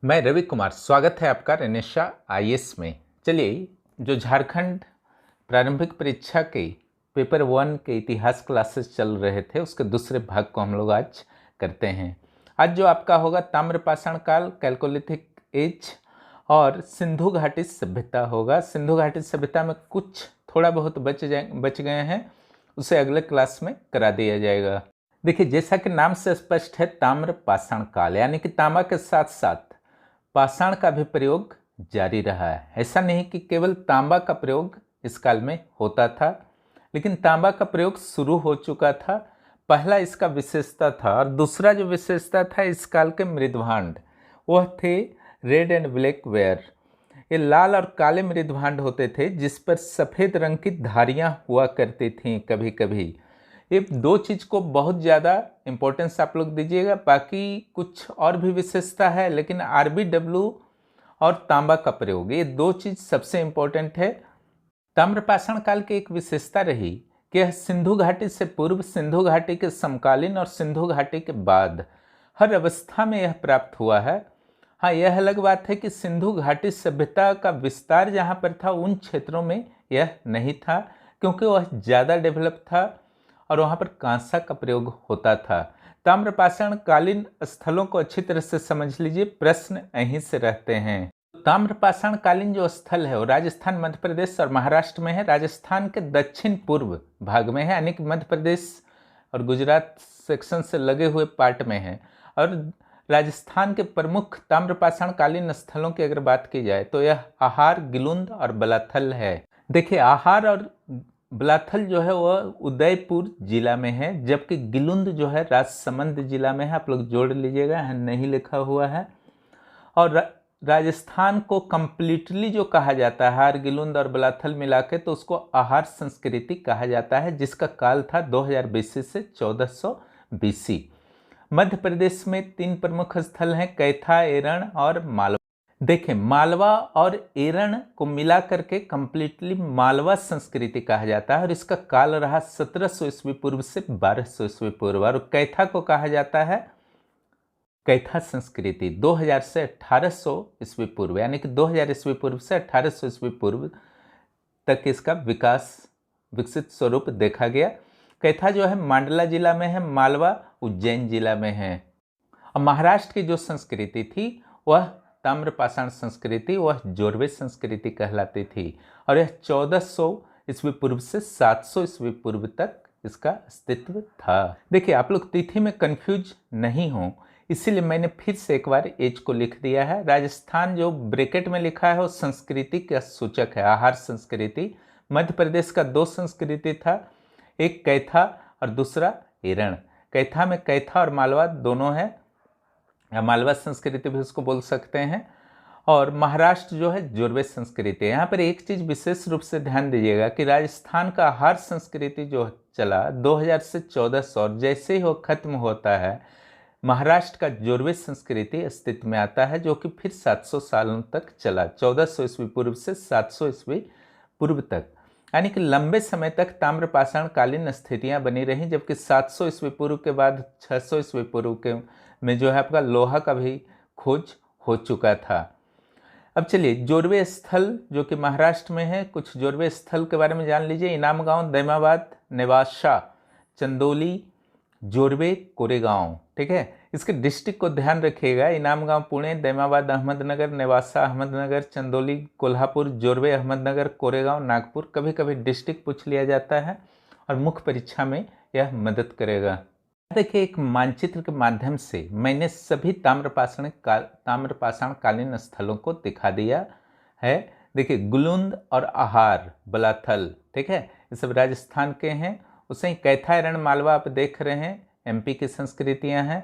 मैं रवि कुमार, स्वागत है आपका रेनेशा आईएएस में। चलिए, जो झारखंड प्रारंभिक परीक्षा के पेपर 1 के इतिहास क्लासेस चल रहे थे उसके दूसरे भाग को हम लोग आज करते हैं। आज जो आपका होगा ताम्रपाषाण काल, कैलकोलिथिक एज और सिंधु घाटी सभ्यता होगा। सिंधु घाटी सभ्यता में कुछ थोड़ा बहुत बच गए हैं, उसे अगले क्लास में करा दिया जाएगा। देखिए, जैसा कि नाम से स्पष्ट है, ताम्रपाषाण काल यानी कि तांबा के साथ साथ पाषाण का भी प्रयोग जारी रहा है। ऐसा नहीं कि केवल तांबा का प्रयोग इस काल में होता था, लेकिन तांबा का प्रयोग शुरू हो चुका था। पहला इसका विशेषता था, और दूसरा जो विशेषता था इस काल के मृदभांड, वह थे रेड एंड ब्लैक वेयर। ये लाल और काले मृदभांड होते थे जिस पर सफ़ेद रंग की धारियां हुआ करती थीं कभी कभी। ये दो चीज़ को बहुत ज़्यादा इम्पोर्टेंस आप लोग दीजिएगा। बाकी कुछ और भी विशेषता है, लेकिन RBW और तांबा का प्रयोग, ये दो चीज़ सबसे इम्पोर्टेंट है। ताम्रपाषाण काल की एक विशेषता रही कि यह सिंधु घाटी से पूर्व, सिंधु घाटी के समकालीन और सिंधु घाटी के बाद हर अवस्था में यह प्राप्त हुआ है। हाँ, यह अलग बात है कि सिंधु घाटी सभ्यता का विस्तार जहाँ पर था उन क्षेत्रों में यह नहीं था, क्योंकि वह ज़्यादा डेवलप था और वहाँ पर कांसा का प्रयोग होता था। ताम्रपाषाण कालीन स्थलों को अच्छी तरह से समझ लीजिए, प्रश्न यहीं से रहते हैं। ताम्रपाषाण कालीन जो स्थल है वो राजस्थान, मध्य प्रदेश और महाराष्ट्र में है। राजस्थान के दक्षिण पूर्व भाग में है, यानी कि मध्य प्रदेश और गुजरात सेक्शन से लगे हुए पार्ट में है। और राजस्थान के प्रमुख ताम्रपाषाण कालीन स्थलों की अगर बात की जाए तो यह आहार, गिलुंद और बलाथल है। देखिए, आहार और बलाथल जो है वह उदयपुर जिला में है, जबकि गिलुंद जो है राजसमंद जिला में है। आप लोग जोड़ लीजिएगा, यहाँ नहीं लिखा हुआ है। और राजस्थान को कंप्लीटली जो कहा जाता है आहार, गिलुंद और बलाथल मिला के, तो उसको आहार संस्कृति कहा जाता है, जिसका काल था 2000 BC से 1400 BC। मध्य प्रदेश में 3 प्रमुख स्थल हैं, कैथा, एरण और मालवा। देखें, मालवा और एरण को मिला करके कंप्लीटली मालवा संस्कृति कहा जाता है, और इसका काल रहा 1700 ईस्वी पूर्व से 1200 ईस्वी पूर्व। और कैथा को कहा जाता है कैथा संस्कृति 2000 से 1800 ईस्वी पूर्व, यानी कि 2000 ईस्वी पूर्व से 1800 ईस्वी पूर्व तक इसका विकसित स्वरूप देखा गया। कैथा जो है मांडला जिला में है, मालवा उज्जैन जिला में है। और महाराष्ट्र की जो संस्कृति थी वह ताम्रपाषाण संस्कृति, वह जोरवे संस्कृति कहलाती थी, और यह 1400 ईस्वी पूर्व से 700 ईस्वी पूर्व तक इसका अस्तित्व था। देखिए, आप लोग तिथि में कंफ्यूज नहीं हो, इसीलिए मैंने फिर से एक बार एज को लिख दिया है। राजस्थान जो ब्रैकेट में लिखा है वो संस्कृति का सूचक है, आहार संस्कृति। मध्य प्रदेश का 2 संस्कृति था, एक कैथा और दूसरा एरण। कैथा में कैथा और मालवा दोनों है, या मालवा संस्कृति भी उसको बोल सकते हैं। और महाराष्ट्र जो है जोरवे संस्कृति है। यहाँ पर एक चीज़ विशेष रूप से ध्यान दीजिएगा कि राजस्थान का आहार संस्कृति जो चला 2000 से 1400, और जैसे ही वो खत्म होता है महाराष्ट्र का जोरवे संस्कृति अस्तित्व में आता है, जो कि फिर 700 सालों तक चला, 1400 ईस्वी पूर्व से 700 ईस्वी पूर्व तक। यानी कि लंबे समय तक ताम्रपाषाण कालीन स्थितियां बनी रहीं, जबकि 700 ईस्वी पूर्व के बाद 600 ईस्वी पूर्व के में जो है आपका लोहा का भी खोज हो चुका था। अब चलिए, जोरवे स्थल जो कि महाराष्ट्र में है, कुछ जोरवे स्थल के बारे में जान लीजिए। इनाम गांव, दैमाबाद, नेवासा, चंदौली, जोरवे, कोरेगांव। ठीक है, इसके डिस्ट्रिक्ट को ध्यान रखिएगा। इनाम गांव पुणे, दैमाबाद अहमदनगर, नेवासा अहमदनगर, चंदौली कोल्हापुर, जोरवे अहमदनगर, कोरेगांव नागपुर। कभी कभी डिस्ट्रिक्ट पूछ लिया जाता है और मुख्य परीक्षा में यह मदद करेगा। देखिए, एक मानचित्र के माध्यम से मैंने सभी ताम्रपाषाण कालीन स्थलों को दिखा दिया है। देखिए, गुलुंद और आहार, बलाथल, ठीक है, ये सब राजस्थान के हैं। उसे ही कैथा, एरण, मालवा आप देख रहे हैं, MP की संस्कृतियां हैं।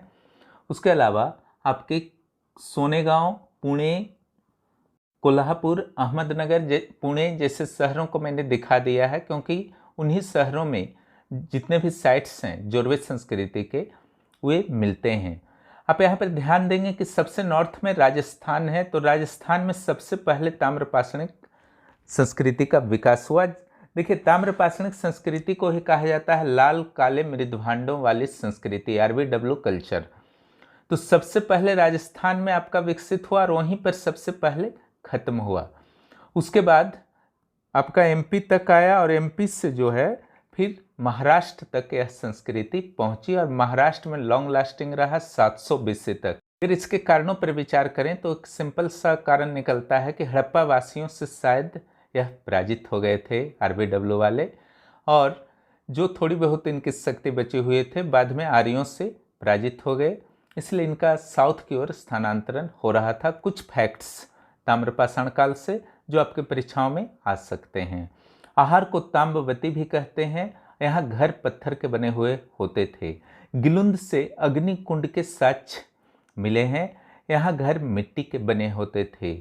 उसके अलावा आपके सोनेगांव, पुणे, कोल्हापुर, अहमदनगर, पुणे जैसे शहरों को मैंने दिखा दिया है, क्योंकि उन्हीं शहरों में जितने भी साइट्स हैं जोरवे संस्कृति के वे मिलते हैं। आप यहाँ पर ध्यान देंगे कि सबसे नॉर्थ में राजस्थान है, तो राजस्थान में सबसे पहले ताम्रपाषाणिक संस्कृति का विकास हुआ। देखिए, ताम्रपाषाणिक संस्कृति को ही कहा जाता है लाल काले मृदभांडों वाली संस्कृति, RBW कल्चर। तो सबसे पहले राजस्थान में आपका विकसित हुआ और वहीं पर सबसे पहले खत्म हुआ। उसके बाद आपका एमपी तक आया और एमपी से जो है फिर महाराष्ट्र तक यह संस्कृति पहुंची और महाराष्ट्र में लॉन्ग लास्टिंग रहा 700 BC तक। फिर इसके कारणों पर विचार करें तो एक सिंपल सा कारण निकलता है कि हड़प्पा वासियों से शायद यह पराजित हो गए थे आरबीडब्ल्यू वाले, और जो थोड़ी बहुत इनकी शक्ति बचे हुए थे बाद में आर्यों से पराजित हो गए, इसलिए इनका साउथ की ओर स्थानांतरण हो रहा था। कुछ फैक्ट्स ताम्रपाषाण काल से जो आपके परीक्षाओं में आ सकते हैं। आहार को ताम्रवती भी कहते हैं। यहाँ घर पत्थर के बने हुए होते थे। गिलुंद से अग्नि कुंड के साक्ष्य मिले हैं। यहाँ घर मिट्टी के बने होते थे।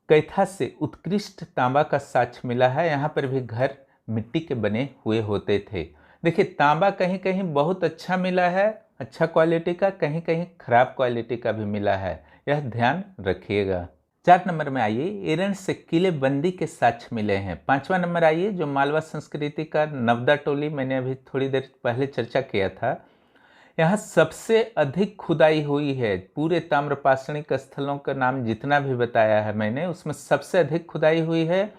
कैथा से उत्कृष्ट तांबा का साक्ष्य मिला है। यहाँ पर भी घर मिट्टी के बने हुए होते थे। देखिए, तांबा कहीं कहीं बहुत अच्छा मिला है, अच्छा क्वालिटी का, कहीं कहीं खराब क्वालिटी का भी मिला है, यह ध्यान रखिएगा। 4 नंबर में आइए, एरण से किलेबंदी के साक्ष्य मिले हैं। 5वां नंबर आइए, जो मालवा संस्कृति का नवदा टोली, मैंने अभी थोड़ी देर पहले चर्चा किया था, यहाँ सबसे अधिक खुदाई हुई है। पूरे ताम्रपाषाणिक स्थलों का नाम जितना भी बताया है मैंने, उसमें सबसे अधिक खुदाई हुई है।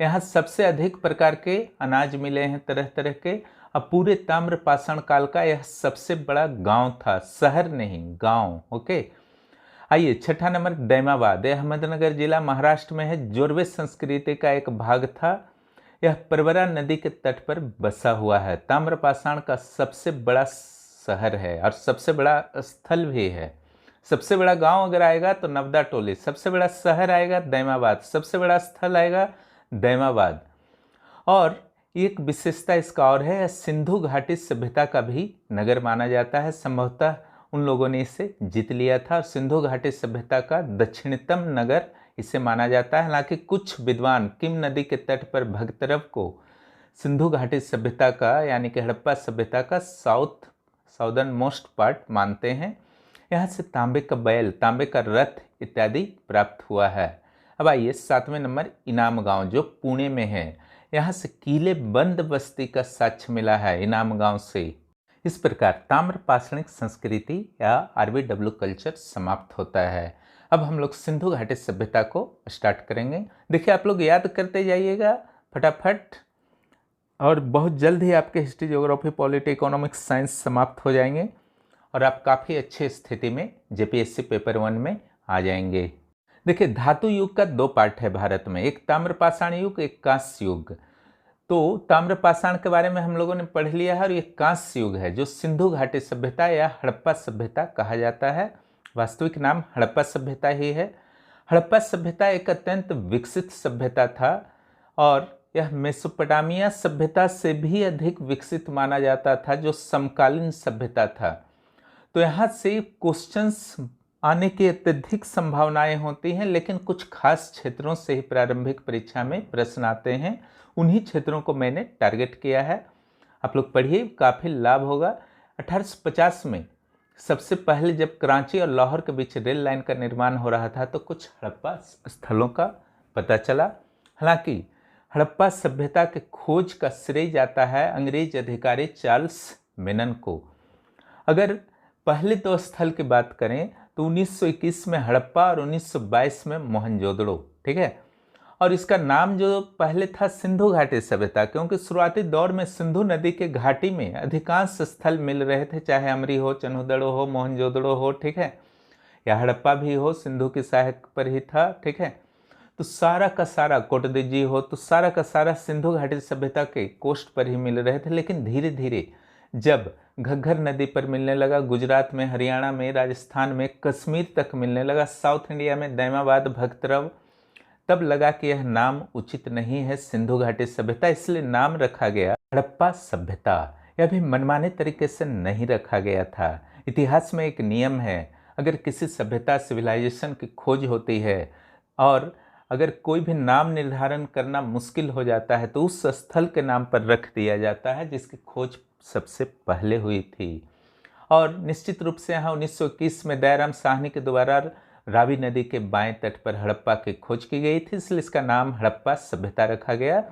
यहाँ सबसे अधिक प्रकार के अनाज मिले हैं तरह तरह के। अब पूरे ताम्रपाषाण काल का यह सबसे बड़ा गांव था, शहर नहीं, गांव। ओके, आइए 6ठा नंबर, दैमाबाद, यह अहमदनगर जिला महाराष्ट्र में है। जोरवे संस्कृति का एक भाग था। यह परवरा नदी के तट पर बसा हुआ है। ताम्रपाषाण का सबसे बड़ा शहर है और सबसे बड़ा स्थल भी है। सबसे बड़ा गांव अगर आएगा तो नवदा टोली, सबसे बड़ा शहर आएगा दैमाबाद, सबसे बड़ा स्थल आएगा दैमाबाद। और एक विशेषता इसका और है, सिंधु घाटी सभ्यता का भी नगर माना जाता है। संभवतः उन लोगों ने इसे जीत लिया था। सिंधु घाटी सभ्यता का दक्षिणतम नगर इसे माना जाता है। हालांकि कुछ विद्वान किम नदी के तट पर भगतरव को सिंधु घाटी सभ्यता का यानी कि हड़प्पा सभ्यता का साउदर्न मोस्ट पार्ट मानते हैं। यहाँ से तांबे का बैल, तांबे का रथ इत्यादि प्राप्त हुआ है। अब आइए 7वें नंबर, इनाम गांव, जो पुणे में है। यहाँ से किले बंद बस्ती का साक्ष्य मिला है इनाम गांव से। इस प्रकार ताम्रपाषाणिक संस्कृति या आरबीडब्ल्यू कल्चर समाप्त होता है। अब हम लोग सिंधु घाटी सभ्यता को स्टार्ट करेंगे। देखिए, आप लोग याद करते जाइएगा फटाफट, और बहुत जल्द ही आपके history, geography, polity, economics, science समाप्त हो जाएंगे और आप काफ़ी अच्छी स्थिति में जेपीएससी पेपर 1 में आ जाएंगे। देखिए, धातु युग का 2 पार्ट है भारत में, एक ताम्रपाषाण युग, एक कांस्य युग। तो ताम्रपाषाण के बारे में हम लोगों ने पढ़ लिया है और ये कांस्य युग है, जो सिंधु घाटी सभ्यता या हड़प्पा सभ्यता कहा जाता है। वास्तविक नाम हड़प्पा सभ्यता ही है। हड़प्पा सभ्यता एक अत्यंत विकसित सभ्यता था और यह मेसोपोटामिया सभ्यता से भी अधिक विकसित माना जाता था, जो समकालीन सभ्यता था। तो यहाँ से क्वेश्चंस आने की अत्यधिक संभावनाएं होती हैं, लेकिन कुछ खास क्षेत्रों से ही प्रारंभिक परीक्षा में प्रश्न आते हैं। उन्हीं क्षेत्रों को मैंने टारगेट किया है। आप लोग पढ़िए, काफ़ी लाभ होगा। 1850 में सबसे पहले जब कराची और लाहौर के बीच रेल लाइन का निर्माण हो रहा था तो कुछ हड़प्पा स्थलों का पता चला। हालांकि हड़प्पा सभ्यता के खोज का श्रेय जाता है अंग्रेज अधिकारी चार्ल्स मेनन को। अगर पहले 2 स्थल की बात करें तो 1921 में हड़प्पा और 1922 में मोहनजोदड़ो, ठीक है। और इसका नाम जो पहले था सिंधु घाटी सभ्यता, क्योंकि शुरुआती दौर में सिंधु नदी के घाटी में अधिकांश स्थल मिल रहे थे, चाहे अमरी हो, चन्हुदड़ो हो, मोहनजोदड़ो हो, ठीक है, या हड़प्पा भी हो, सिंधु की सहायक पर ही था, ठीक है। तो सारा का सारा, कोटदीजी हो, तो सारा का सारा सिंधु घाटी सभ्यता के कोस्ट पर ही मिल रहे थे। लेकिन धीरे धीरे जब घग्गर नदी पर मिलने लगा, गुजरात में, हरियाणा में, राजस्थान में, कश्मीर तक मिलने लगा, साउथ इंडिया में दैमाबाद, भगतरव, तब लगा कि यह नाम उचित नहीं है सिंधु घाटी सभ्यता, इसलिए नाम रखा गया हड़प्पा सभ्यता। यह भी मनमाने तरीके से नहीं रखा गया था। इतिहास में एक नियम है, अगर किसी सभ्यता, सिविलाइजेशन की खोज होती है और अगर कोई भी नाम निर्धारण करना मुश्किल हो जाता है तो उस स्थल के नाम पर रख दिया जाता है जिसकी खोज सबसे पहले हुई थी। और निश्चित रूप से यहाँ 1921 में दयाराम साहनी के द्वारा रावी नदी के बाएं तट पर हड़प्पा की खोज की गई थी, इसलिए इसका नाम हड़प्पा सभ्यता रखा गया।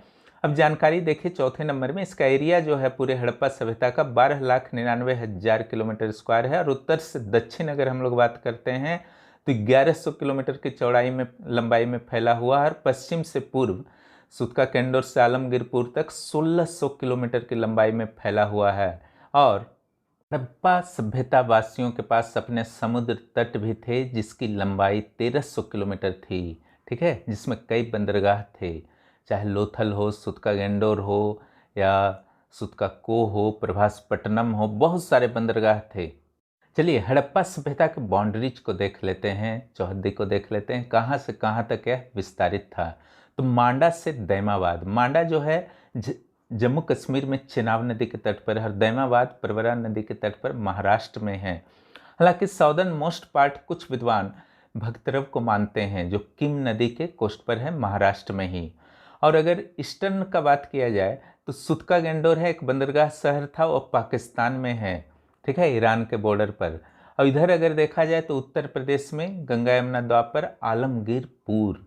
अब जानकारी देखिए चौथे नंबर में, इसका एरिया जो है पूरे हड़प्पा सभ्यता का 12,99,000 किलोमीटर स्क्वायर है, और उत्तर से दक्षिण अगर हम लोग बात करते हैं तो 1100 किलोमीटर की चौड़ाई में लंबाई में फैला हुआ है, और पश्चिम से पूर्व सूतका केंडोर से आलमगीरपुर तक 1600 किलोमीटर की लंबाई में फैला हुआ है। और हड़प्पा सभ्यता वासियों के पास अपने समुद्र तट भी थे जिसकी लंबाई 1300 किलोमीटर थी, ठीक है, जिसमें कई बंदरगाह थे, चाहे लोथल हो, सूतका गेंडोर हो, या सूतका को हो, प्रभासपट्टनम हो, बहुत सारे बंदरगाह थे। चलिए हड़प्पा सभ्यता के बाउंड्रीज को देख लेते हैं, चौहद्दी को देख लेते हैं, कहाँ से कहाँ तक यह विस्तारित था। तो मांडा से दैमाबाद, मांडा जो है जम्मू कश्मीर में चेनाब नदी के तट पर है, और दैमाबाद प्रवरा नदी के तट पर महाराष्ट्र में है। हालांकि साउदर्न मोस्ट पार्ट कुछ विद्वान भक्तरव को मानते हैं जो किम नदी के कोस्ट पर है, महाराष्ट्र में ही। और अगर ईस्टर्न का बात किया जाए तो सूतका गेंडोर है, एक बंदरगाह शहर था, वो पाकिस्तान में है, ठीक है, ईरान के बॉर्डर पर। और इधर अगर देखा जाए तो उत्तर प्रदेश में गंगा यमुना द्वापर आलमगीरपुर,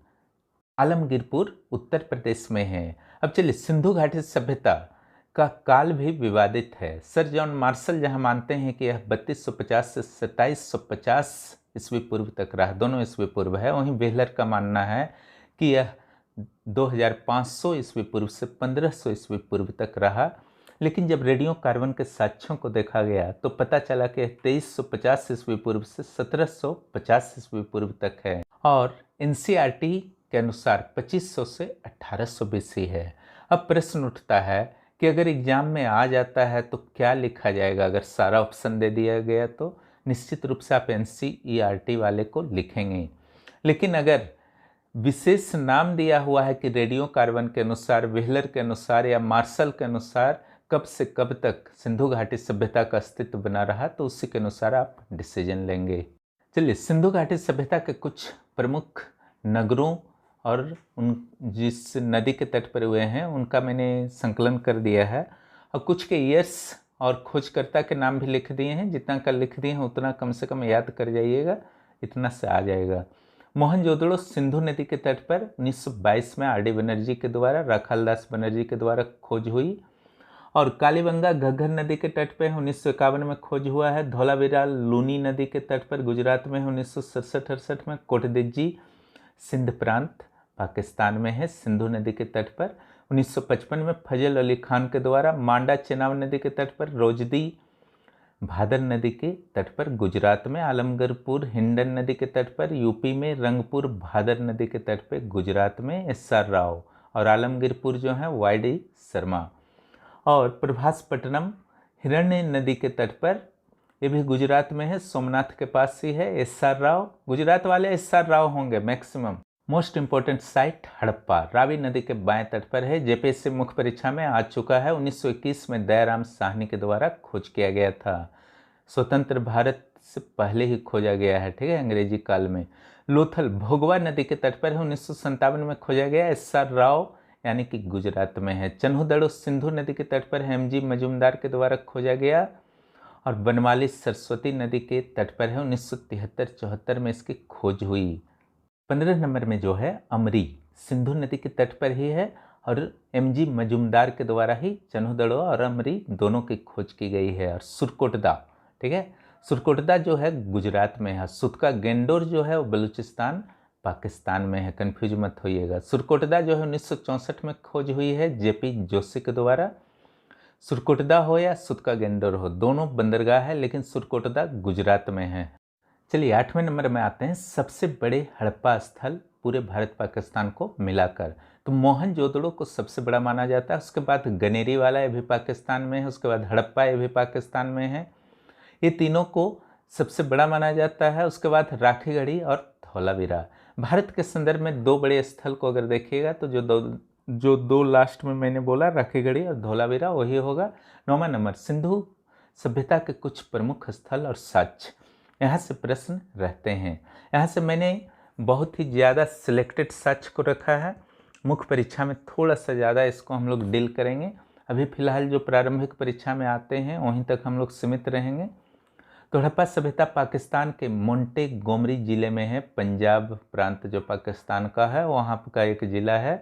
आलमगीरपुर उत्तर प्रदेश में है। अब चलिए सिंधु घाटी सभ्यता का काल भी विवादित है। सर जॉन मार्शल जहां मानते हैं कि यह 3250 से 2750 ईस्वी पूर्व तक रहा, दोनों ईस्वी पूर्व है, वहीं व्हीलर का मानना है कि यह 2500 ईस्वी पूर्व से 1500 ईस्वी पूर्व तक रहा। लेकिन जब रेडियो कार्बन के साक्ष्यों को देखा गया तो पता चला कि 2350 ईस्वी पूर्व से 1750 ईस्वी पूर्व तक है, और एनसीईआरटी के अनुसार 2500 से 1800 बीसी है। अब प्रश्न उठता है कि अगर एग्जाम में आ जाता है तो क्या लिखा जाएगा। अगर सारा ऑप्शन दे दिया गया तो निश्चित रूप से आप एनसीईआरटी वाले को लिखेंगे, लेकिन अगर विशेष नाम दिया हुआ है कि रेडियो कार्बन के अनुसार, व्हीलर के अनुसार या मार्शल के अनुसार कब से कब तक सिंधु घाटी सभ्यता का अस्तित्व बना रहा, तो उसी के अनुसार आप डिसीजन लेंगे। चलिए सिंधु घाटी सभ्यता के कुछ प्रमुख नगरों और उन जिस नदी के तट पर हुए हैं उनका मैंने संकलन कर दिया है, और कुछ के ईयर्स और खोजकर्ता के नाम भी लिख दिए हैं। जितना का लिख दिए हैं उतना कम से कम याद कर जाइएगा, इतना से आ जाएगा। मोहनजोदड़ो सिंधु नदी के तट पर 1922 में आर डी बनर्जी के द्वारा, राखालदास बनर्जी के द्वारा खोज हुई। और कालीबंगा घग्गर नदी के तट पर 1951 में खोज हुआ है। धौलावीरा लूनी नदी के तट पर गुजरात में 1967-68 में। कोटदिज्जी सिंध प्रांत पाकिस्तान में है, सिंधु नदी के तट पर 1955 में फजल अली खान के द्वारा। मांडा चेनाब नदी के तट पर। रोजदी भादर नदी के तट पर गुजरात में। आलमगीरपुर हिंडन नदी के तट पर यूपी में। रंगपुर भादर नदी के तट पर गुजरात में एस.आर. राव। और आलमगीरपुर जो है वाई.डी. शर्मा। और प्रभासपट्टनम हिरण्य नदी के तट पर, ये भी गुजरात में है, सोमनाथ के पास ही है। एस.आर. राव, गुजरात वाले एस.आर. राव होंगे maximum. Most important site Harappa Ravi नदी के बाएं तट पर है। जेपीएससी मुख्य परीक्षा में आ चुका है। 1921 में दयाराम साहनी के द्वारा खोज किया गया था। स्वतंत्र भारत से पहले ही खोजा गया है, ठीक है, अंग्रेजी काल में। लोथल भोगवा नदी के तट पर है, 1957 में खोजा गया। एस.आर. राव यानी कि गुजरात में है। चन्हुदड़ो सिंधु नदी के तट पर एम.जी. मजूमदार के द्वारा खोजा गया। और बनमाली सरस्वती नदी के तट पर है, 1973-74 में इसकी खोज हुई। 15 नंबर में जो है अमरी सिंधु नदी के तट पर ही है, और एम.जी. मजूमदार के द्वारा ही चन्हुदड़ो और अमरी दोनों की खोज की गई है। और सुरकोटदा, ठीक है, सुरकोटदा जो है गुजरात में है। सूतका गेंडोर जो है वो बलूचिस्तान पाकिस्तान में है, कन्फ्यूज मत होइएगा। सुरकोटदा जो है 1964 में खोज हुई है जेपी जोशी के द्वारा। सुरकोटदा हो या सूतका गेंडोर हो, दोनों बंदरगाह है, लेकिन सुरकोटदा गुजरात में है। चलिए 8वें नंबर में आते हैं सबसे बड़े हड़प्पा स्थल पूरे भारत पाकिस्तान को मिलाकर। तो मोहनजोदड़ो को सबसे बड़ा माना जाता है, उसके बाद गनेरी वाला, ये भी पाकिस्तान में है, उसके बाद हड़प्पा, ये भी पाकिस्तान में है। ये तीनों को सबसे बड़ा माना जाता है। उसके बाद राखीगढ़ी और धौलावीरा। भारत के संदर्भ में दो बड़े स्थल को अगर देखिएगा तो जो दो लास्ट में मैंने बोला, राखीगढ़ी और धौलावीरा, वही होगा। 9वां नंबर सिंधु सभ्यता के कुछ प्रमुख स्थल और साक्ष्य, यहाँ से प्रश्न रहते हैं। यहाँ से मैंने बहुत ही ज़्यादा सिलेक्टेड साक्ष्य को रखा है, मुख्य परीक्षा में थोड़ा सा ज़्यादा इसको हम लोग डील करेंगे। अभी फिलहाल जो प्रारंभिक परीक्षा में आते हैं वहीं तक हम लोग सीमित रहेंगे। तो हड़प्पा सभ्यता पाकिस्तान के मोंटेगोमरी ज़िले में है, पंजाब प्रांत जो पाकिस्तान का है वहाँ का एक ज़िला है।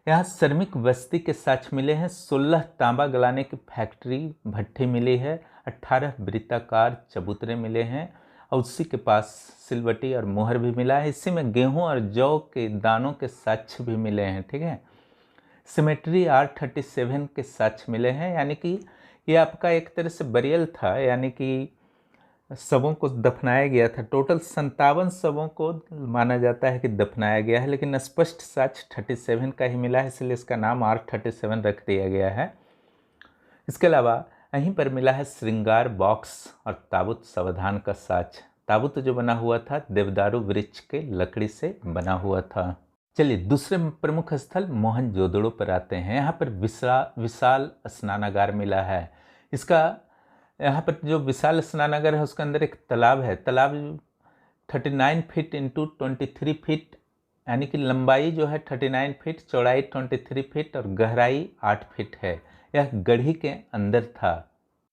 यहाँ श्रमिक बस्ती के साक्ष्य मिले हैं। 16 तांबा गलाने की फैक्ट्री भट्ठी मिली है। 18 वृत्ताकार चबूतरे मिले हैं और उसी के पास सिलवटी और मोहर भी मिला है। इसी में गेहूं और जौ के दानों के साक्ष्य भी मिले हैं। ठीक है, सिमेट्री R37 के साक्ष्य मिले हैं, यानी कि ये आपका एक तरह से बरियल था, यानी कि शवों को दफनाया गया था। टोटल 57 शवों को माना जाता है कि दफनाया गया है, लेकिन स्पष्ट साक्ष्य 37 का ही मिला है, इसलिए इसका नाम R37 रख दिया गया है। इसके अलावा यहीं पर मिला है श्रृंगार बॉक्स और ताबूत सावधान का साक्ष्य। ताबूत जो बना हुआ था देवदारू वृक्ष के लकड़ी से बना हुआ था। चलिए दूसरे प्रमुख स्थल मोहनजोदड़ो पर आते हैं। यहाँ पर विशाल स्नानागार मिला है। इसका यहाँ पर जो विशाल स्नानागार है उसके अंदर एक तालाब है। तालाब 39 फीट इंटू 23 फीट, यानी कि लंबाई जो है 39 फीट, चौड़ाई 23 फीट और गहराई 8 फीट है। यह गढ़ी के अंदर था।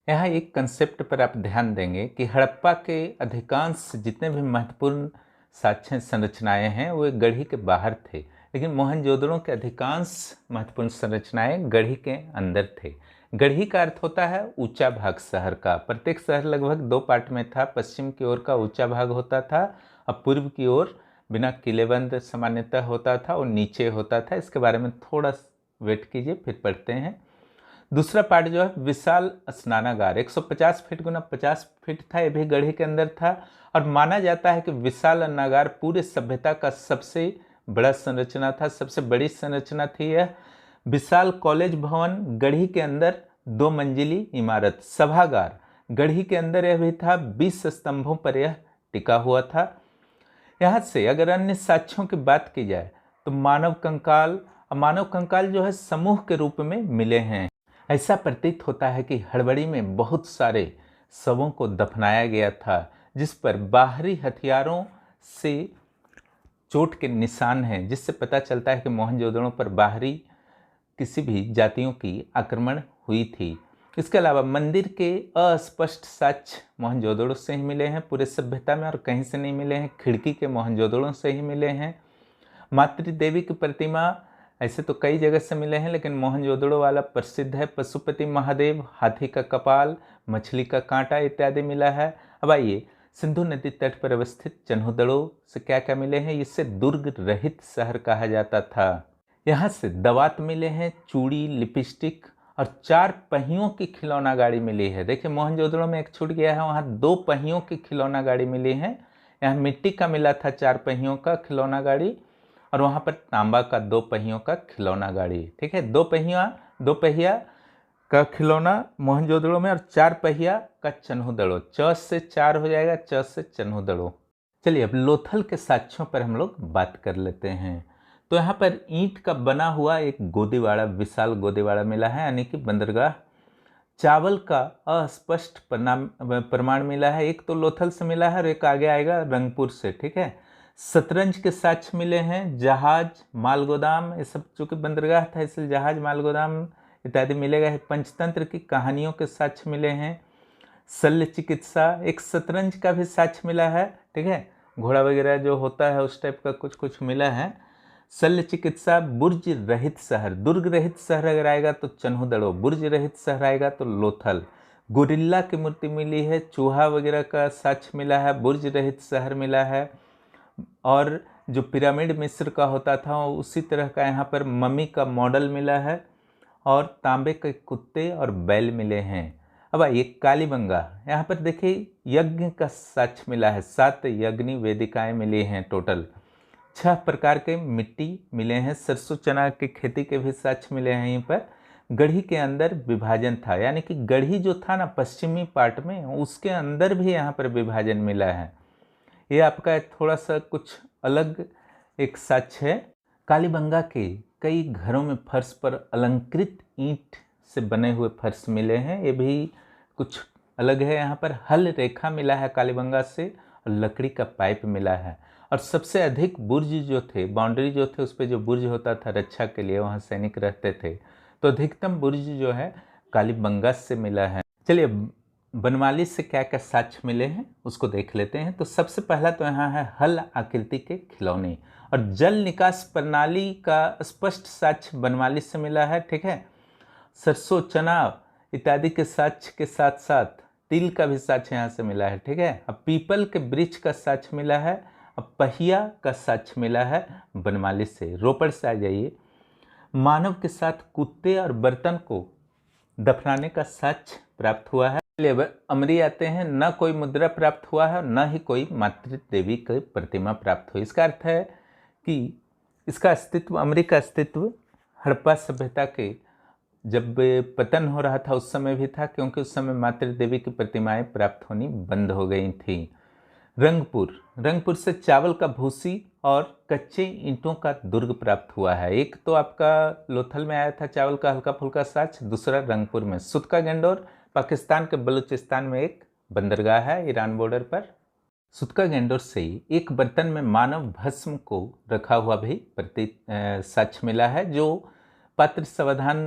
यहाँ एक कंसेप्ट पर आप ध्यान देंगे कि हड़प्पा के अधिकांश जितने भी महत्वपूर्ण साक्ष्य संरचनाएं हैं वो गढ़ी के बाहर थे, लेकिन मोहनजोदड़ो के अधिकांश महत्वपूर्ण संरचनाएं गढ़ी के अंदर थे। गढ़ी का अर्थ होता है ऊंचा भाग शहर का। प्रत्येक शहर लगभग 2 पार्ट में था। पश्चिम की ओर का ऊंचा भाग होता था और पूर्व की ओर बिना किलेबंद सामान्यतः होता था और नीचे होता था। इसके बारे में थोड़ा वेट कीजिए, फिर पढ़ते हैं। दूसरा पार्ट जो है विशाल स्नानागार 150 फीट गुना 50 फीट था। यह भी गढ़ी के अंदर था और माना जाता है कि विशाल स्नानागार पूरे सभ्यता का सबसे बड़ा संरचना था, सबसे बड़ी संरचना थी। यह विशाल कॉलेज भवन गढ़ी के अंदर 2 मंजिली इमारत। सभागार गढ़ी के अंदर यह भी था। 20 स्तंभों पर यह टिका हुआ था। यहाँ से अगर अन्य साक्ष्यों की बात की जाए तो मानव कंकाल जो है समूह के रूप में मिले हैं। ऐसा प्रतीत होता है कि हड़बड़ी में बहुत सारे शवों को दफनाया गया था, जिस पर बाहरी हथियारों से चोट के निशान हैं, जिससे पता चलता है कि मोहनजोदड़ो पर बाहरी किसी भी जातियों की आक्रमण हुई थी। इसके अलावा मंदिर के अस्पष्ट साक्ष्य मोहनजोदड़ो से ही मिले हैं पूरे सभ्यता में, और कहीं से नहीं मिले हैं। खिड़की के मोहनजोदड़ो से ही मिले हैं। मातृदेवी की प्रतिमा ऐसे तो कई जगह से मिले हैं, लेकिन मोहनजोदड़ो वाला प्रसिद्ध है। पशुपति महादेव, हाथी का कपाल, मछली का कांटा इत्यादि मिला है। अब आइए सिंधु नदी तट पर अवस्थित चन्हुदड़ो से क्या क्या मिले हैं। इससे दुर्ग रहित शहर कहा जाता था। यहाँ से दवात मिले हैं, चूड़ी, लिपस्टिक और 4 पहियों की खिलौना गाड़ी मिली है। देखिए मोहनजोदड़ो में एक छूट गया है, वहाँ 2 पहियों की खिलौना गाड़ी मिली है। यहाँ मिट्टी का मिला था 4 पहियों का खिलौना गाड़ी, और वहाँ पर तांबा का 2 पहियों का खिलौना गाड़ी। ठीक है, 2 पहिया का खिलौना मोहनजोदड़ो में और 4 पहिया का चन्हुदड़ो। च से 4 हो जाएगा, च से चन्हुदड़ो। चलिए अब लोथल के साक्ष्यों पर हम लोग बात कर लेते हैं। तो यहाँ पर ईंट का बना हुआ एक गोदीवाड़ा, विशाल गोदीवाड़ा मिला है, यानी कि बंदरगाह। चावल का अस्पष्ट प्रमाण मिला है। एक तो लोथल से मिला है और एक आगे आएगा रंगपुर से। ठीक है, शतरंज के साक्ष्य मिले हैं। जहाज, माल गोदाम, ये सब चूंकि बंदरगाह था इसलिए जहाज, माल गोदाम इत्यादि मिलेगा। पंचतंत्र की कहानियों के साक्ष्य मिले हैं। शल्य चिकित्सा, एक शतरंज का भी साक्ष्य मिला है। ठीक है, घोड़ा वगैरह जो होता है उस टाइप का कुछ मिला है। शल्य चिकित्सा, बुर्ज रहित शहर, दुर्ग रहित शहर अगर आएगा तो चन्हुदड़ो, बुर्ज रहित शहर आएगा तो लोथल। गोरिल्ला की मूर्ति मिली है, चूहा वगैरह का साक्ष्य मिला है, बुर्ज रहित शहर मिला है। और जो पिरामिड मिस्र का होता था उसी तरह का यहाँ पर मम्मी का मॉडल मिला है, और तांबे के कुत्ते और बैल मिले हैं। अब आइए कालीबंगा, यहाँ पर देखिए यज्ञ का साक्ष्य मिला है। 7 यज्ञनी वेदिकाएं मिली हैं टोटल। 6 प्रकार के मिट्टी मिले हैं। सरसों चना की खेती के भी साक्ष्य मिले हैं। यहीं पर गढ़ी के अंदर विभाजन था, यानी कि गढ़ी जो था ना पश्चिमी पार्ट में, उसके अंदर भी यहाँ पर विभाजन मिला है। ये आपका थोड़ा सा कुछ अलग एक साक्ष्य है। कालीबंगा के कई घरों में फर्श पर अलंकृत ईंट से बने हुए फर्श मिले हैं, ये भी कुछ अलग है। यहाँ पर हल रेखा मिला है कालीबंगा से, और लकड़ी का पाइप मिला है। और सबसे अधिक बुर्ज जो थे, बाउंड्री जो थे उस पर जो बुर्ज होता था रक्षा के लिए, वहाँ सैनिक रहते थे, तो अधिकतम बुर्ज जो है कालीबंगा से मिला है। चलिए बनमाली से क्या क्या साक्ष्य मिले हैं उसको देख लेते हैं। तो सबसे पहला तो यहाँ है हल आकृति के खिलौने, और जल निकास प्रणाली का स्पष्ट साक्ष्य बनमाली से मिला है। ठीक है, सरसों, चना इत्यादि के साक्ष्य के साथ साथ तिल का भी साक्ष्य यहाँ से मिला है। ठीक है, अब पीपल के वृक्ष का साक्ष्य मिला है, अब पहिया का साक्ष्य मिला है बनमाली से। रोपड़ से आ जाइए, मानव के साथ कुत्ते और बर्तन को दफनाने का साक्ष्य प्राप्त हुआ है। अमरी आते हैं, न कोई मुद्रा प्राप्त हुआ है, न ही कोई मातृ देवी की प्रतिमा प्राप्त हुई। इसका अर्थ है कि इसका अस्तित्व, अमरी का अस्तित्व हड़प्पा सभ्यता के जब पतन हो रहा था उस समय भी था, क्योंकि उस समय मातृ देवी की प्रतिमाएं प्राप्त होनी बंद हो गई थी। रंगपुर से चावल का भूसी और कच्चे ईंटों का दुर्ग प्राप्त हुआ है। एक तो आपका लोथल में आया था चावल का हल्का फुल्का साक्ष्य, दूसरा रंगपुर में। सुतका गेंडोर पाकिस्तान के बलूचिस्तान में एक बंदरगाह है ईरान बॉर्डर पर। सुतका गेंडोर से एक बर्तन में मानव भस्म को रखा हुआ भी साक्ष्य मिला है, जो पात्र सावधान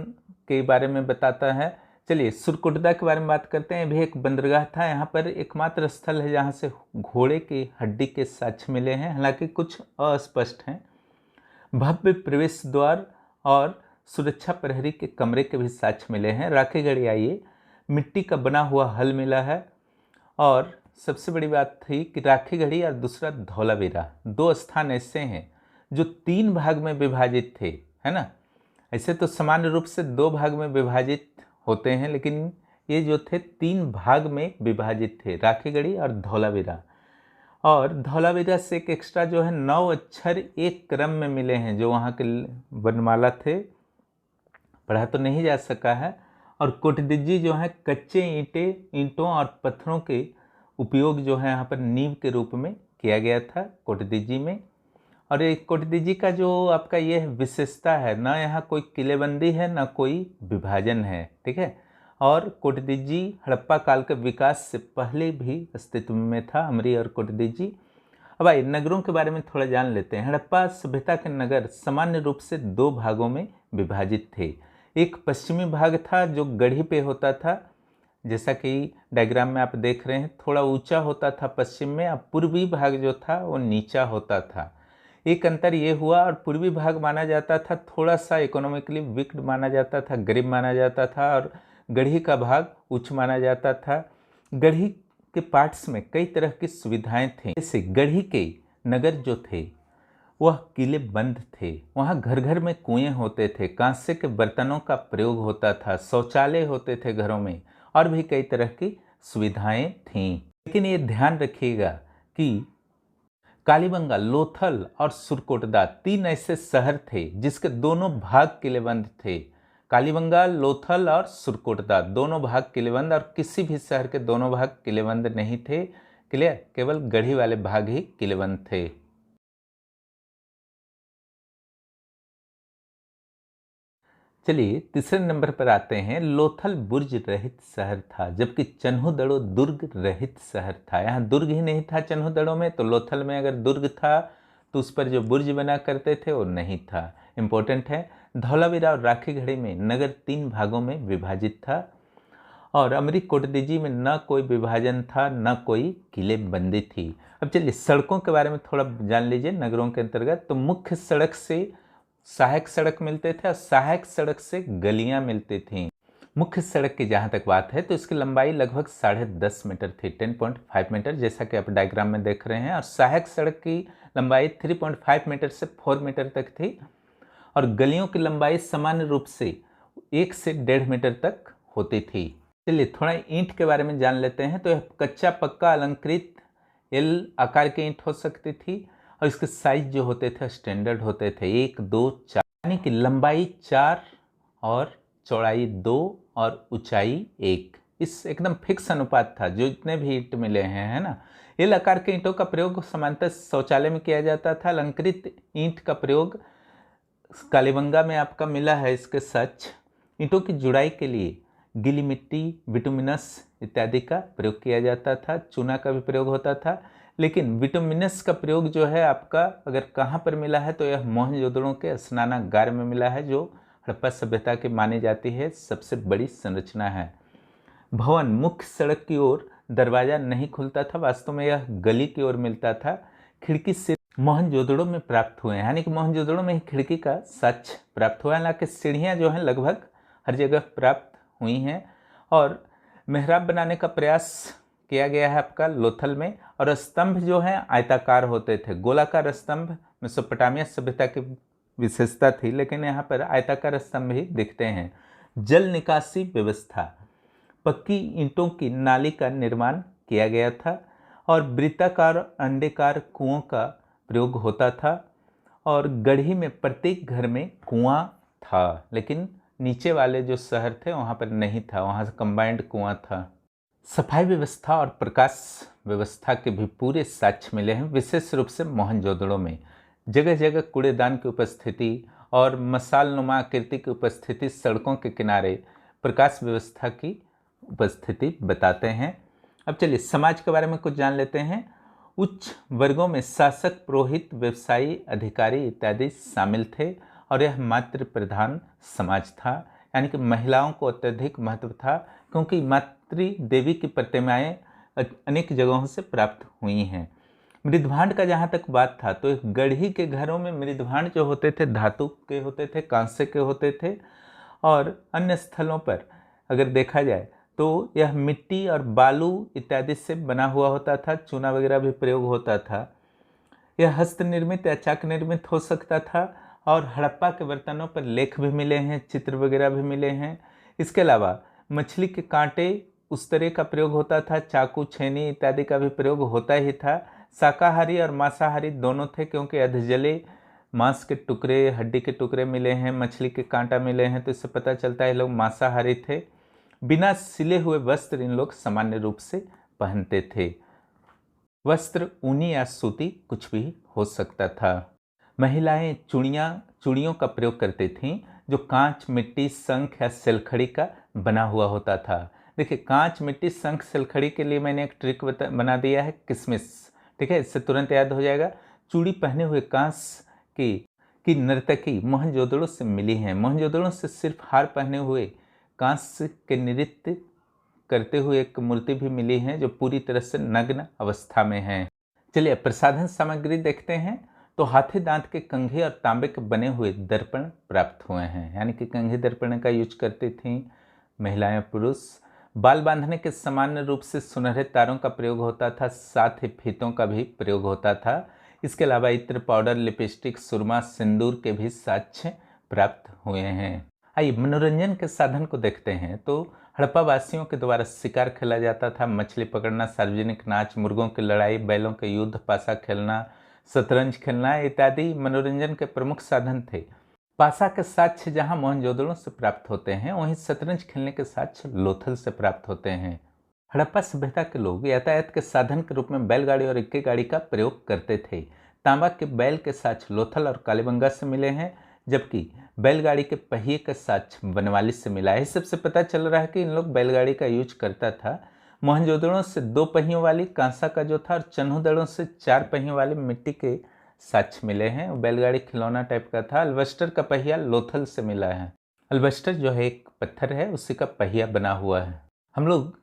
के बारे में बताता है। चलिए सुरकुटदा के बारे में बात करते हैं। भी एक बंदरगाह था, यहाँ पर एकमात्र स्थल है जहाँ से घोड़े की हड्डी के साक्ष्य मिले हैं, हालांकि कुछ अस्पष्ट हैं। भव्य प्रवेश द्वार और सुरक्षा प्रहरी के कमरे के भी साक्ष्य मिले हैं। राखीगढ़ी आइए, मिट्टी का बना हुआ हल मिला है, और सबसे बड़ी बात थी कि राखीगढ़ी और दूसरा धौलावीरा, दो स्थान ऐसे हैं जो 3 भाग में विभाजित थे, है ना। ऐसे तो सामान्य रूप से 2 भाग में विभाजित होते हैं, लेकिन ये जो थे 3 भाग में विभाजित थे, राखीगढ़ी और धौलावीरा। और धौलावीरा से एक एक्स्ट्रा जो है 9 अक्षर एक क्रम में मिले हैं, जो वहाँ के वर्णमाला थे, पढ़ा तो नहीं जा सका है। और कोटदिज्जी जो है कच्चे ईंटों और पत्थरों के उपयोग जो है यहाँ पर नींव के रूप में किया गया था कोटदिज्जी में। और ये कोटदिज्जी का जो आपका ये विशेषता है, ना यहाँ कोई किलेबंदी है ना कोई विभाजन है। ठीक है, और कोटदिज्जी हड़प्पा काल के विकास से पहले भी अस्तित्व में था, अमरी और कोटदिज्जी। अब आइए नगरों के बारे में थोड़ा जान लेते हैं। हड़प्पा सभ्यता के नगर सामान्य रूप से 2 भागों में विभाजित थे। एक पश्चिमी भाग था जो गढ़ी पे होता था, जैसा कि डायग्राम में आप देख रहे हैं, थोड़ा ऊंचा होता था पश्चिम में। अब पूर्वी भाग जो था वो नीचा होता था। एक अंतर ये हुआ, और पूर्वी भाग माना जाता था थोड़ा सा इकोनॉमिकली वीक माना जाता था, गरीब माना जाता था, और गढ़ी का भाग उच्च माना जाता था। गढ़ी के पार्ट्स में कई तरह की सुविधाएं थी, जैसे गढ़ी के नगर जो थे वह किले बंद थे, वहाँ घर घर में कुएं होते थे, कांसे के बर्तनों का प्रयोग होता था, शौचालय होते थे घरों में, और भी कई तरह की सुविधाएं थीं। लेकिन ये ध्यान रखिएगा कि कालीबंगा, लोथल और सुरकोटदा 3 ऐसे शहर थे जिसके दोनों भाग किलेबंद थे। कालीबंगा, लोथल और सुरकोटदा दोनों भाग किलेबंद, और किसी भी शहर के दोनों भाग किलेबंद नहीं थे। क्लियर, केवल गढ़ी वाले भाग ही किलेबंद थे। चलिए तीसरे नंबर पर आते हैं। लोथल बुर्ज रहित शहर था, जबकि चन्हुदड़ो दुर्ग रहित शहर था। यहाँ दुर्ग ही नहीं था चन्हुदड़ो में, तो लोथल में अगर दुर्ग था तो उस पर जो बुर्ज बना करते थे वो नहीं था। इम्पोर्टेंट है। धौलावीरा और राखीगढ़ी में नगर 3 भागों में विभाजित था, और अमरी कोटदिज्जी में न कोई विभाजन था न कोई किलेबंदी थी। अब चलिए सड़कों के बारे में थोड़ा जान लीजिए नगरों के अंतर्गत। तो मुख्य सड़क से सहायक सड़क मिलते थे, और सहायक सड़क से गलियां मिलती थीं। मुख्य सड़क की जहां तक बात है तो इसकी लंबाई लगभग 10.5 मीटर थी, 10.5 मीटर, जैसा कि आप डायग्राम में देख रहे हैं। और सहायक सड़क की लंबाई 3.5 मीटर से 4 मीटर तक थी, और गलियों की लंबाई सामान्य रूप से 1 से 1.5 मीटर तक होती थी। चलिए थोड़ा ईंट के बारे में जान लेते हैं। तो यह कच्चा पक्का अलंकृत एल आकार की ईंट हो सकती थी, और इसके साइज जो होते थे स्टैंडर्ड होते थे, 1, 2, 4, यानी कि लंबाई 4 और चौड़ाई 2 और ऊंचाई 1। इस एकदम फिक्स अनुपात था जो इतने भी ईंट मिले हैं, है ना। एल आकार के ईंटों का प्रयोग सामान्यतः शौचालय में किया जाता था। अलंकृत ईंट का प्रयोग कालीबंगा में आपका मिला है। इसके सच ईंटों की जुड़ाई के लिए गीली मिट्टी, बिटुमिनस इत्यादि का प्रयोग किया जाता था। चूना का भी प्रयोग होता था, लेकिन बिटुमिनस का प्रयोग जो है आपका अगर कहाँ पर मिला है तो यह मोहनजोदड़ो के स्नानागार में मिला है, जो हड़प्पा सभ्यता की मानी जाती है सबसे बड़ी संरचना है। भवन मुख्य सड़क की ओर दरवाजा नहीं खुलता था, वास्तव में यह गली की ओर मिलता था। खिड़की से मोहनजोदड़ो में प्राप्त हुए हैं, यानी कि मोहनजोदड़ो में ही खिड़की का साक्ष्य प्राप्त हुआ है। हालांकि सीढ़ियाँ जो हैं लगभग हर जगह प्राप्त हुई हैं। और मेहराब बनाने का प्रयास किया गया है आपका लोथल में। और स्तंभ जो हैं आयताकार होते थे, गोलाकार स्तंभ मेसोपोटामिया सभ्यता की विशेषता थी, लेकिन यहाँ पर आयताकार स्तंभ ही दिखते हैं। जल निकासी व्यवस्था, पक्की ईंटों की नाली का निर्माण किया गया था और वृत्ताकार अंडेकार कुओं का प्रयोग होता था। और गढ़ी में प्रत्येक घर में कुआं था, लेकिन नीचे वाले जो शहर थे वहाँ पर नहीं था, वहाँ कंबाइंड कुआं था। सफाई व्यवस्था और प्रकाश व्यवस्था के भी पूरे साक्ष्य मिले हैं, विशेष रूप से मोहनजोदड़ो में। जगह जगह कूड़ेदान की उपस्थिति और मसालनुमा आकृति की उपस्थिति सड़कों के किनारे प्रकाश व्यवस्था की उपस्थिति बताते हैं। अब चलिए समाज के बारे में कुछ जान लेते हैं। उच्च वर्गों में शासक, पुरोहित, व्यवसायी, अधिकारी इत्यादि शामिल थे और यह मातृ प्रधान समाज था, यानी कि महिलाओं को अत्यधिक महत्व था, क्योंकि मातृ देवी की प्रतिमाएं अनेक जगहों से प्राप्त हुई हैं। मृदभांड का जहाँ तक बात था तो एक गढ़ी के घरों में मृदभांड जो होते थे धातु के होते थे, कांस्य के होते थे। और अन्य स्थलों पर अगर देखा जाए तो यह मिट्टी और बालू इत्यादि से बना हुआ होता था, चूना वगैरह भी प्रयोग होता था। यह हस्त निर्मित या चाक निर्मित हो सकता था। और हड़प्पा के बर्तनों पर लेख भी मिले हैं, चित्र वगैरह भी मिले हैं। इसके अलावा मछली के कांटे उस तरह का प्रयोग होता था, चाकू, छेनी इत्यादि का भी प्रयोग होता ही था। शाकाहारी और मांसाहारी दोनों थे, क्योंकि अधजले मांस के टुकड़े, हड्डी के टुकड़े मिले हैं, मछली के कांटा मिले हैं, तो इससे पता चलता है लोग मांसाहारी थे। बिना सिले हुए वस्त्र इन लोग सामान्य रूप से पहनते थे। वस्त्र ऊनी या सूती कुछ भी हो सकता था। महिलाएं चूड़ियों का प्रयोग करती थीं, जो कांच, मिट्टी, शंख या सिलखड़ी का बना हुआ होता था। देखिए, कांच, मिट्टी, शंख, सिलखड़ी के लिए मैंने एक ट्रिक बना दिया है, किसमिस। ठीक है, इससे तुरंत याद हो जाएगा। चूड़ी पहने हुए कांस की नर्तकी मोहनजोदड़ो से मिली हैं। मोहनजोदड़ो से सिर्फ हार पहने हुए कांस के नृत्य करते हुए एक मूर्ति भी मिली है, जो पूरी तरह से नग्न अवस्था में है। चलिए प्रसाधन सामग्री देखते हैं। तो हाथी दांत के कंघे और तांबे के बने हुए दर्पण प्राप्त हुए हैं, यानी कि कंघे दर्पण का यूज करती थीं महिलाएं, पुरुष। बाल बांधने के सामान्य रूप से सुनहरे तारों का प्रयोग होता था, साथ ही फीतों का भी प्रयोग होता था। इसके अलावा इत्र, पाउडर, लिपस्टिक, सुरमा, सिंदूर के भी साक्ष्य प्राप्त हुए हैं। आइए मनोरंजन के साधन को देखते हैं। तो हड़प्पा वासियों के द्वारा शिकार खेला जाता था, मछली पकड़ना, सार्वजनिक नाच, मुर्गों की लड़ाई, बैलों के युद्ध, पासा खेलना, शतरंज खेलना इत्यादि मनोरंजन के प्रमुख साधन थे। पासा के साक्ष्य जहां मोहनजोदड़ो से प्राप्त होते हैं, वहीं शतरंज खेलने के साक्ष्य लोथल से प्राप्त होते हैं। हड़प्पा सभ्यता के लोग यातायात के साधन के रूप में बैलगाड़ी और इक्के गाड़ी का प्रयोग करते थे। तांबा के बैल के साक्ष्य लोथल और कालीबंगा से मिले हैं, जबकि बैलगाड़ी के पहिए का साक्ष्य बनवाली से मिला है। इस सबसे पता चल रहा है कि इन लोग बैलगाड़ी का यूज करता था। मोहनजोदड़ो से 2 पहियों वाली कांसा का जो था, और चन्हुदड़ों से 4 पहियों वाली मिट्टी के साक्ष्य मिले हैं। बैलगाड़ी खिलौना टाइप का था। अल्बस्टर का पहिया लोथल से मिला है। अल्बस्टर जो है एक पत्थर है, उसी का पहिया बना हुआ है। हम लोग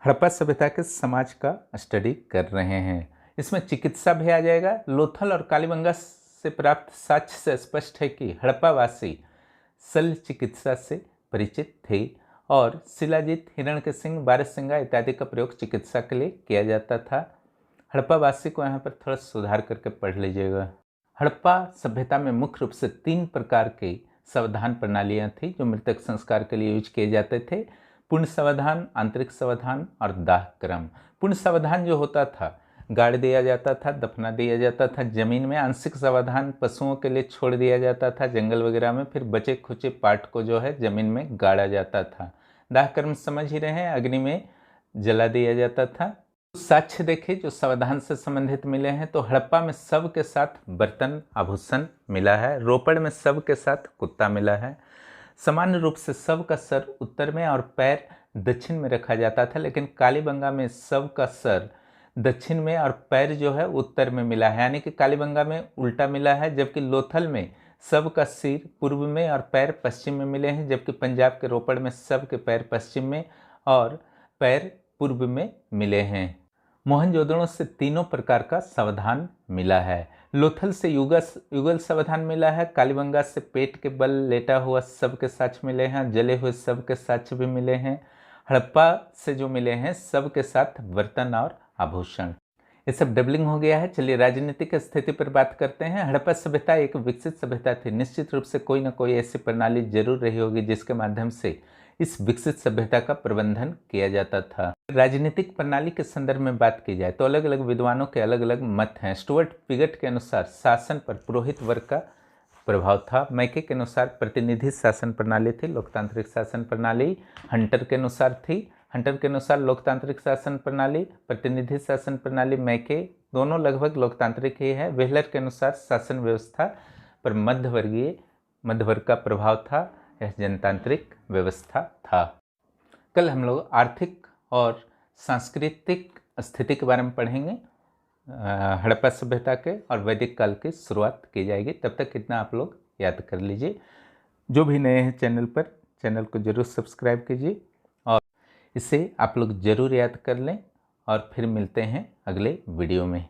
हड़प्पा सभ्यता के समाज का स्टडी कर रहे हैं। इसमें चिकित्सा भी आ जाएगा। लोथल और कालीबंगा से प्राप्त साक्ष्य से स्पष्ट है कि हड़प्पावासी शल्य चिकित्सा से परिचित थे और शिलाजीत, हिरण्यकशिंग, बारहसिंगा इत्यादि का प्रयोग चिकित्सा के लिए किया जाता था। हड़प्पावासी को यहाँ पर थोड़ा सुधार करके पढ़ लीजिएगा। हड़प्पा सभ्यता में मुख्य रूप से 3 प्रकार के सावधान प्रणालियाँ थी, जो मृतक संस्कार के लिए यूज किए जाते थे। पुण्य सावधान, आंतरिक सावधान और दाह क्रम। पुण्य सावधान जो होता था, गाड़ दिया जाता था, दफना दिया जाता था जमीन में। आंशिक सावधान पशुओं के लिए छोड़ दिया जाता था जंगल वगैरह में, फिर बचे खुचे पार्ट को जो है जमीन में गाड़ा जाता था। दाह कर्म समझ ही रहे हैं, अग्नि में जला दिया जाता था। साक्ष्य देखे जो सावधान से संबंधित मिले हैं, तो हड़प्पा में शव के साथ बर्तन आभूषण मिला है। रोपड़ में शव के साथ कुत्ता मिला है। सामान्य रूप से शव का सर उत्तर में और पैर दक्षिण में रखा जाता था, लेकिन कालीबंगा में शव का सर दक्षिण में और पैर जो है उत्तर में मिला है, यानी कि कालीबंगा में उल्टा मिला है। जबकि लोथल में शव का सिर पूर्व में और पैर पश्चिम में मिले हैं, जबकि पंजाब के रोपड़ में शव के पैर पश्चिम में और पैर पूर्व में मिले हैं। मोहनजोदड़ो से तीनों प्रकार का सावधान मिला है। लोथल से युगल सावधान मिला है। कालीबंगा से पेट के बल लेटा हुआ शव के साक्ष्य मिले हैं। जले हुए शव के साक्ष्य भी मिले हैं। हड़प्पा से जो मिले हैं शव के साथ बर्तन और आभूषण। ये सब डबलिंग हो गया है। चलिए राजनीतिक स्थिति पर बात करते हैं। हड़प्पा सभ्यता एक विकसित सभ्यता थी। निश्चित रूप से कोई ना कोई ऐसी प्रणाली जरूर रही होगी जिसके माध्यम से इस विकसित सभ्यता का प्रबंधन किया जाता था। राजनीतिक प्रणाली के संदर्भ में बात की जाए तो अलग अलग विद्वानों के अलग अलग मत हैं। स्टुअर्ट पिगट के अनुसार शासन पर पुरोहित वर्ग का प्रभाव था। मैके के अनुसार प्रतिनिधि शासन प्रणाली थी, लोकतांत्रिक शासन प्रणाली। हंटर के अनुसार थी। हंटर के अनुसार लोकतांत्रिक शासन प्रणाली, प्रतिनिधि शासन प्रणाली, मैके दोनों लगभग लोकतांत्रिक ही है। वेहलर के अनुसार शासन व्यवस्था पर मध्य वर्ग का प्रभाव था, यह जनतांत्रिक व्यवस्था था। कल हम लोग आर्थिक और सांस्कृतिक स्थिति के बारे में पढ़ेंगे। हड़प्पा सभ्यता के और वैदिक काल की शुरुआत की जाएगी। तब तक इतना आप लोग याद कर लीजिए। जो भी नए हैं चैनल पर, चैनल को जरूर सब्सक्राइब कीजिए और इसे आप लोग जरूर याद कर लें। और फिर मिलते हैं अगले वीडियो में।